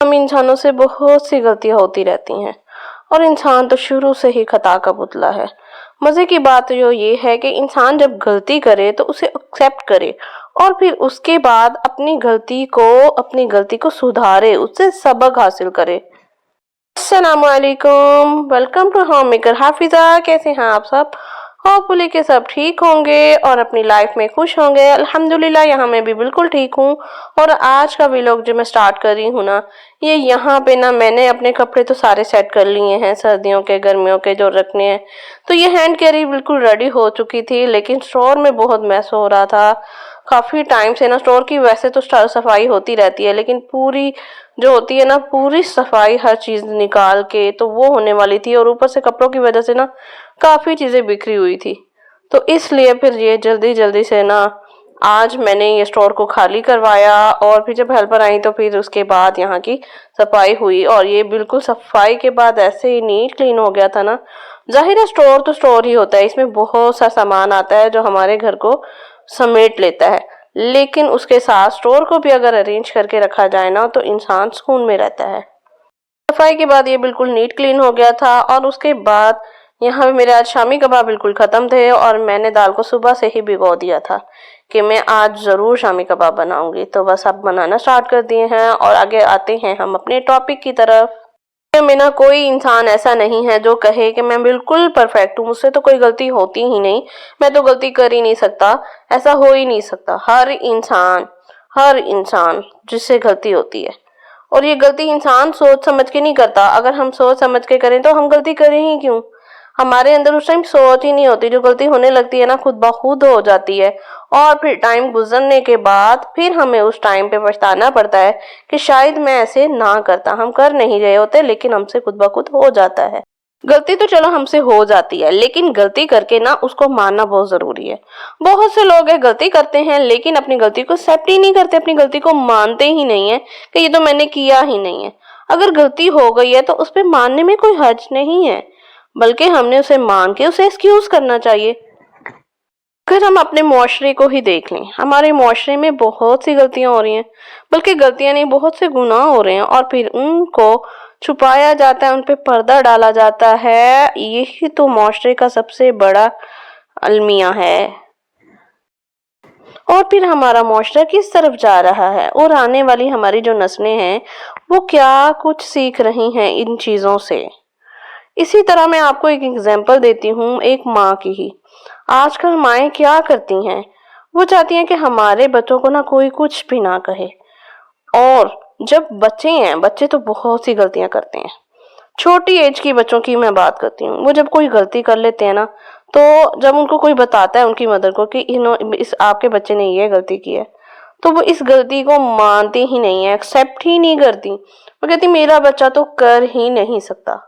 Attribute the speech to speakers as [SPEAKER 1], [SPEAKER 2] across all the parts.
[SPEAKER 1] हम इंसानों से बहुत सी गलतियां होती रहती हैं और इंसान तो शुरू से ही खता का पुतला है। मज़े की बात जो ये है कि इंसान जब गलती करे तो उसे एक्सेप्ट करे और फिर उसके बाद अपनी गलती को सुधारे, उससे सबक हासिल करे। अस्सलामुअलैकुम, welcome to home maker Hafiza. कैसे हैं आप सब? होपफुली के सब ठीक होंगे और अपनी लाइफ में खुश होंगे। अल्हम्दुलिल्लाह यहाँ मैं भी बिल्कुल ठीक हूँ। और आज का व्लॉग जो मैं स्टार्ट कर रही हूँ ना, ये यहाँ पे ना मैंने अपने कपड़े तो सारे सेट कर लिए हैं, सर्दियों के गर्मियों के जो रखने हैं। तो ये हैंड कैरी बिल्कुल रेडी हो चुकी थी, लेकिन स्टोर में बहुत मैस हो रहा था काफ़ी टाइम से ना। स्टोर की वैसे तो सफाई होती रहती है, लेकिन पूरी जो होती है ना, पूरी सफाई हर चीज़ निकाल के तो वो होने वाली थी, और ऊपर से कपड़ों की वजह से ना काफ़ी चीज़ें बिखरी हुई थी। तो इसलिए फिर ये जल्दी जल्दी से ना आज मैंने ये स्टोर को खाली करवाया, और फिर जब हेल्पर आई तो फिर उसके बाद यहाँ की सफाई हुई। और ये बिल्कुल सफाई के बाद ऐसे ही नीट क्लीन हो गया था ना। जाहिर है स्टोर तो स्टोर ही होता है, इसमें बहुत सा सामान आता है जो हमारे घर को समेट लेता है, लेकिन उसके साथ स्टोर को भी अगर अरेंज करके रखा जाए ना तो इंसान सुकून में रहता है। सफाई के बाद ये बिल्कुल नीट क्लीन हो गया था। और उसके बाद यहाँ पे मेरे आज शामी कबाब बिल्कुल ख़त्म थे, और मैंने दाल को सुबह से ही भिगो दिया था कि मैं आज ज़रूर शामी कबाब बनाऊंगी। तो बस अब बनाना स्टार्ट कर दिए हैं, और आगे आते हैं हम अपने टॉपिक की तरफ। में ना कोई इंसान ऐसा नहीं है जो कहे कि मैं बिल्कुल परफेक्ट हूँ, मुझसे तो कोई गलती होती ही नहीं, मैं तो गलती कर ही नहीं सकता। ऐसा हो ही नहीं सकता। हर इंसान जिससे गलती होती है, और ये गलती इंसान सोच समझ के नहीं करता। अगर हम सोच समझ के करें तो हम गलती करें ही क्यों? हमारे अंदर उस टाइम सोच ही नहीं होती। जो गलती होने लगती है ना, खुद ब खुद हो जाती है, और फिर टाइम गुजरने के बाद फिर हमें उस टाइम पे पछताना पड़ता है कि शायद मैं ऐसे ना करता। हम कर नहीं रहे होते, लेकिन हमसे खुद ब खुद हो जाता है। गलती तो चलो हमसे हो जाती है, लेकिन गलती करके ना उसको मानना बहुत जरूरी है। बहुत से लोग है गलती करते हैं लेकिन अपनी गलती को एक्सेप्ट ही नहीं करते, अपनी गलती को मानते ही नहीं है कि ये तो मैंने किया ही नहीं है। अगर गलती हो गई है तो उस पर मानने में कोई हर्ज नहीं है, बल्कि हमने उसे मान के उसे एक्सक्यूज करना चाहिए। अगर हम अपने मुआशरे को ही देख लें, हमारे मुआशरे में बहुत सी गलतियां हो रही हैं, बल्कि गलतियां नहीं बहुत से गुनाह हो रहे हैं, और फिर उनको छुपाया जाता है, उन पे पर्दा डाला जाता है। यही तो मुआशरे का सबसे बड़ा अलमिया है। और फिर हमारा मुआशरा किस तरफ जा रहा है, और आने वाली हमारी जो नस्लें हैं वो क्या कुछ सीख रही हैं इन चीज़ों से। इसी तरह मैं आपको एक एग्जांपल देती हूँ, एक माँ की ही। आजकल माएँ क्या करती हैं, वो चाहती हैं कि हमारे बच्चों को ना कोई कुछ भी ना कहे। और जब बच्चे हैं, बच्चे तो बहुत सी गलतियां करते हैं। छोटी एज की बच्चों की मैं बात करती हूँ। वो जब कोई गलती कर लेते हैं ना, तो जब उनको कोई बताता है, उनकी मदर को, कि इस आपके बच्चे ने ये गलती की है, तो वो इस गलती को मानती ही नहीं है, एक्सेप्ट ही नहीं करती। वो कहती मेरा बच्चा तो कर ही नहीं सकता।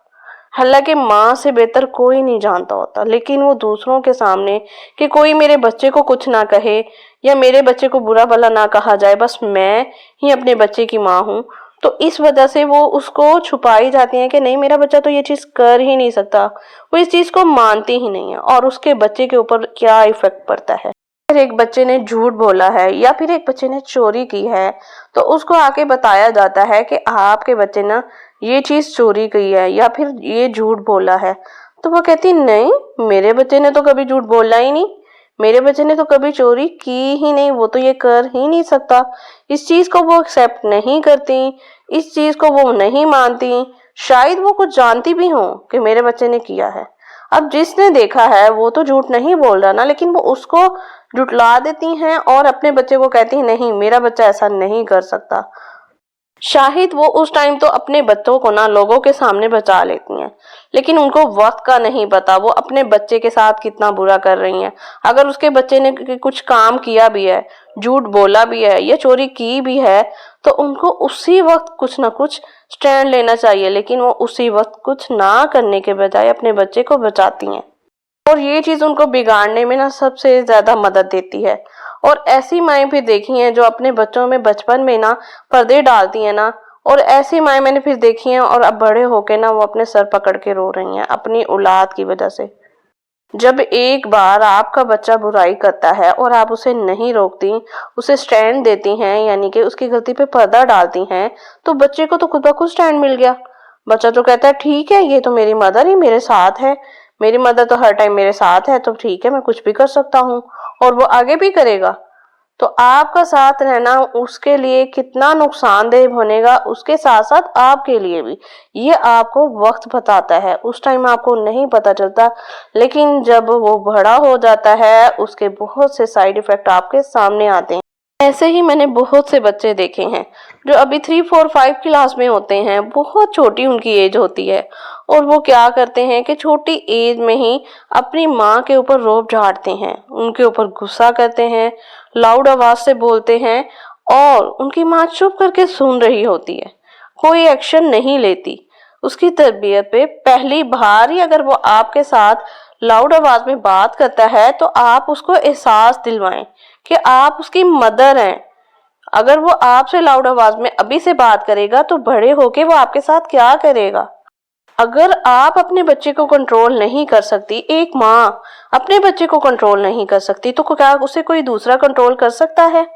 [SPEAKER 1] हालांकि माँ से बेहतर कोई नहीं जानता होता, लेकिन वो दूसरों के सामने कि कोई मेरे बच्चे को कुछ ना कहे या मेरे बच्चे को बुरा भला ना कहा जाए, बस मैं ही अपने बच्चे की माँ हूँ, तो इस वजह से वो उसको छुपाई जाती है कि नहीं मेरा बच्चा तो ये चीज़ कर ही नहीं सकता। वो इस चीज़ को मानती ही नहीं है, और उसके बच्चे के ऊपर क्या इफेक्ट पड़ता है। अगर एक बच्चे ने झूठ बोला है या फिर एक बच्चे ने चोरी की है, तो उसको आके बताया जाता है कि आपके बच्चे ना ये चीज चोरी की है या फिर ये झूठ बोला है। तो वो कहती नहीं मेरे बच्चे ने तो कभी झूठ बोला ही नहीं, मेरे बच्चे ने तो कभी चोरी की ही नहीं, वो तो ये कर ही नहीं सकता। इस चीज को वो एक्सेप्ट नहीं करती, इस चीज को वो नहीं मानती। शायद वो कुछ जानती भी हो कि मेरे बच्चे ने किया है। अब जिसने देखा है वो तो झूठ नहीं बोल रहा ना, लेकिन वो उसको जुटला देती हैं और अपने बच्चे को कहती हैं नहीं मेरा बच्चा ऐसा नहीं कर सकता। शाहिद वो उस टाइम तो अपने बच्चों को ना लोगों के सामने बचा लेती हैं, लेकिन उनको वक्त का नहीं पता वो अपने बच्चे के साथ कितना बुरा कर रही हैं। अगर उसके बच्चे ने कुछ काम किया भी है, झूठ बोला भी है या चोरी की भी है, तो उनको उसी वक्त कुछ ना कुछ स्टैंड लेना चाहिए, लेकिन वो उसी वक्त कुछ ना करने के बजाय अपने बच्चे को बचाती हैं। और ये चीज उनको बिगाड़ने में ना सबसे ज्यादा मदद देती है। और ऐसी माएँ भी देखी हैं जो अपने बच्चों में बचपन में ना पर्दे डालती हैं ना, और ऐसी माएँ मैंने फिर देखी हैं और अब बड़े होके ना वो अपने सर पकड़ के रो रही हैं अपनी औलाद की वजह से। जब एक बार आपका बच्चा बुराई करता है और आप उसे नहीं रोकती, उसे स्टैंड देती हैं, यानी कि उसकी गलती पे पर्दा डालती हैं, तो बच्चे को तो खुद ब खुद स्टैंड मिल गया। बच्चा तो कहता है ठीक है, ये तो मेरी मदर ही मेरे साथ है, मेरी मदर तो हर टाइम मेरे साथ है, तो ठीक है, मैं कुछ भी कर सकता हूँ, और वो आगे भी करेगा। तो आपका साथ रहना उसके लिए कितना नुकसानदेह बनेगा, उसके साथ साथ आपके लिए भी, ये आपको वक्त बताता है। उस टाइम आपको नहीं पता चलता, लेकिन जब वो बड़ा हो जाता है उसके बहुत से साइड इफेक्ट आपके सामने आते हैं। ऐसे ही मैंने बहुत से बच्चे देखे हैं जो अभी 3, 4, 5 क्लास में होते हैं, बहुत छोटी उनकी एज होती है, और वो क्या करते हैं कि छोटी एज में ही अपनी माँ के ऊपर रोब झाड़ते हैं, उनके ऊपर गुस्सा करते हैं, लाउड आवाज से बोलते हैं, और उनकी माँ चुप करके सुन रही होती है, कोई एक्शन नहीं लेती। उसकी तरबियत पे पहली बार ही अगर वो आपके साथ लाउड आवाज में बात करता है तो आप उसको एहसास दिलवाएं कि आप उसकी मदर हैं। अगर वो आपसे लाउड आवाज में अभी से बात करेगा तो बड़े होके वो आपके साथ क्या करेगा। अगर आप अपने बच्चे को कंट्रोल नहीं कर सकती, एक माँ अपने बच्चे को कंट्रोल नहीं कर सकती, तो क्या उसे कोई दूसरा कंट्रोल कर सकता है।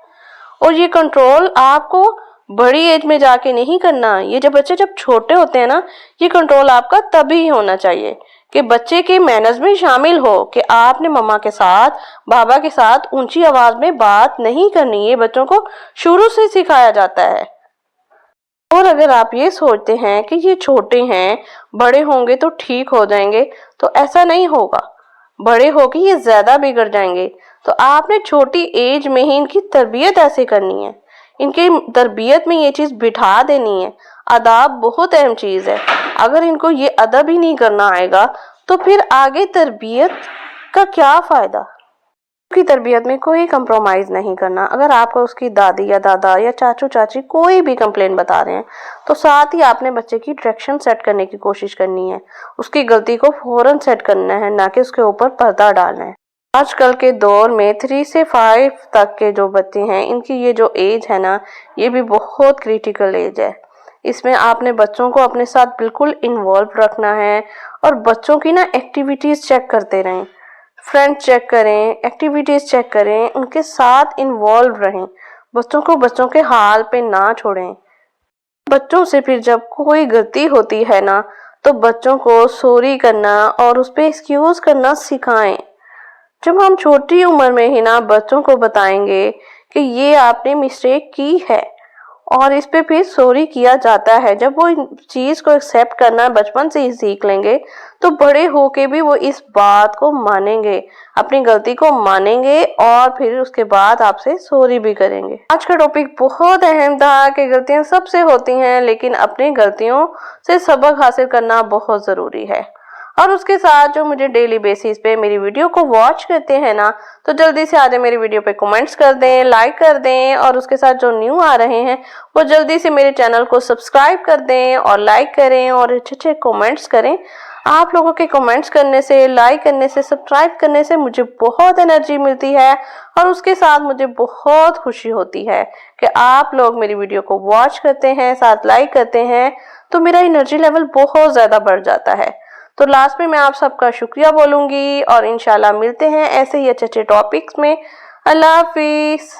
[SPEAKER 1] और ये कंट्रोल आपको बड़ी एज में जाके नहीं करना, ये जब बच्चे जब छोटे होते हैं ना, ये कंट्रोल आपका तभी होना चाहिए कि बच्चे के मैनर्स में शामिल हो कि आपने मम्मा के साथ, बाबा के साथ ऊंची आवाज में बात नहीं करनी। ये बच्चों को शुरू से सिखाया जाता है। और अगर आप ये सोचते हैं कि ये छोटे हैं, बड़े होंगे तो ठीक हो जाएंगे, तो ऐसा नहीं होगा। बड़े होके ये ज्यादा बिगड़ जाएंगे। तो आपने छोटी एज में ही इनकी तरबियत ऐसे करनी है, इनकी तरबियत में ये चीज बिठा देनी है। अदाब बहुत अहम चीज है। अगर इनको ये अदब ही नहीं करना आएगा तो फिर आगे तरबियत का क्या फायदा। उसकी तरबियत में कोई कंप्रोमाइज नहीं करना। अगर आपको उसकी दादी या दादा या चाचू चाची कोई भी कंप्लेन बता रहे हैं तो साथ ही आपने बच्चे की डायरेक्शन सेट करने की कोशिश करनी है, उसकी गलती को फौरन सेट करना है, ना कि उसके ऊपर पर्दा डालना है। आजकल के दौर में 3 से 5 तक के जो बच्चे हैं, इनकी ये जो एज है ना, ये भी बहुत क्रिटिकल एज है। इसमें आपने बच्चों को अपने साथ बिल्कुल इन्वॉल्व रखना है और बच्चों की ना एक्टिविटीज चेक करते रहें, फ्रेंड चेक करें, एक्टिविटीज चेक करें, उनके साथ इन्वॉल्व रहें, बच्चों को बच्चों के हाल पे ना छोड़ें। बच्चों से फिर जब कोई गलती होती है ना, तो बच्चों को सॉरी करना और उस पे एक्सक्यूज करना सिखाएं। जब हम छोटी उम्र में ही ना बच्चों को बताएंगे कि ये आपने मिस्टेक की है और इस पे फिर सॉरी किया जाता है, जब वो चीज को एक्सेप्ट करना बचपन से ही सीख लेंगे तो बड़े होके भी वो इस बात को मानेंगे, अपनी गलती को मानेंगे और फिर उसके बाद आपसे सॉरी भी करेंगे। आज का टॉपिक बहुत अहम था कि गलतियां सबसे होती हैं, लेकिन अपनी गलतियों से सबक हासिल करना बहुत जरूरी है। और उसके साथ जो मुझे डेली बेसिस पे मेरी वीडियो को वॉच करते हैं ना, तो जल्दी से आगे मेरी वीडियो पे कमेंट्स कर दें, लाइक कर दें, और उसके साथ जो न्यू आ रहे हैं वो जल्दी से मेरे चैनल को सब्सक्राइब कर दें और लाइक करें और अच्छे अच्छे कमेंट्स करें। आप लोगों के कमेंट्स करने से, लाइक करने से, सब्सक्राइब करने से मुझे बहुत एनर्जी मिलती है और उसके साथ मुझे बहुत खुशी होती है कि आप लोग मेरी वीडियो को वॉच करते हैं, साथ लाइक करते हैं, तो मेरा एनर्जी लेवल बहुत ज़्यादा बढ़ जाता है। तो लास्ट में मैं आप सबका शुक्रिया बोलूंगी और इंशाल्लाह मिलते हैं ऐसे ही अच्छे अच्छे टॉपिक्स में। अल्लाह हाफिज।